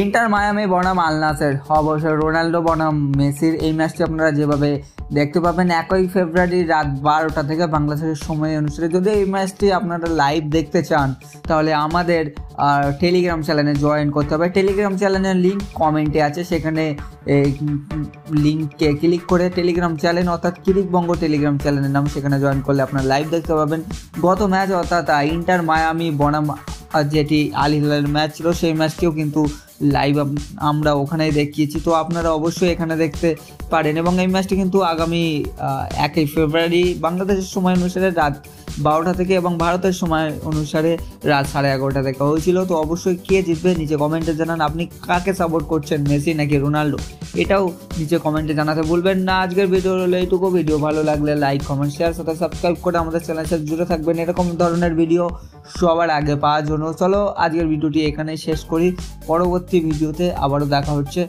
Inter Miami বনাম আল নাসের, অবশ্যই Ronaldo বনাম মেসির এই ম্যাচটি আপনারা যেভাবে দেখতে পাবেন 1 ফেব্রুয়ারি রাত 12টা থেকে বাংলাদেশের সময় অনুসারে। যদি এই ম্যাচটি আপনারা লাইভ দেখতে চান তাহলে আমাদের টেলিগ্রাম চ্যানেলে জয়েন করতে হবে। টেলিগ্রাম চ্যানেলের লিঙ্ক কমেন্টে আছে, সেখানে লিঙ্কে ক্লিক করে টেলিগ্রাম চ্যানেল অর্থাৎ ক্রিকবঙ্গ টেলিগ্রাম চ্যানেলের নাম, সেখানে জয়েন করলে আপনারা লাইভ দেখতে পাবেন। গত ম্যাচ অর্থাৎ ইন্টার মায়ামি বনাম যেটি আল হিলালের ম্যাচ ছিল সেই ম্যাচটিও কিন্তু লাইভ আমরা ওখানেই দেখিয়েছি, তো আপনারা অবশ্যই এখানে দেখতে পারেন। এবং এই ম্যাচটি কিন্তু আগামী 1 ফেব্রুয়ারি বাংলাদেশের সময় অনুসারে রাত 12টা থেকে এবং ভারতের সময় অনুসারে রাত 11:30 থেকে হয়েছিল। তো অবশ্যই কে জিতবে নিচে কমেন্টে জানান। আপনি কাকে সাপোর্ট করছেন, মেসি নাকি রোনাল্ডো, এটাও নিচে কমেন্টে জানাতে ভুলবেন না। আজকের ভিডিও হলো এইটুকু। ভিডিও ভালো লাগলে লাইক, কমেন্ট, শেয়ার সাথে সাবস্ক্রাইব করে আমাদের চ্যানেলের সাথে জুড়ে থাকবেন এরকম ধরনের ভিডিও সবার আগে পাওয়ার জন্য। চলো আজকের ভিডিওটি এখানে শেষ করি, পরবর্তী ভিডিওতে আবারও দেখা হচ্ছে।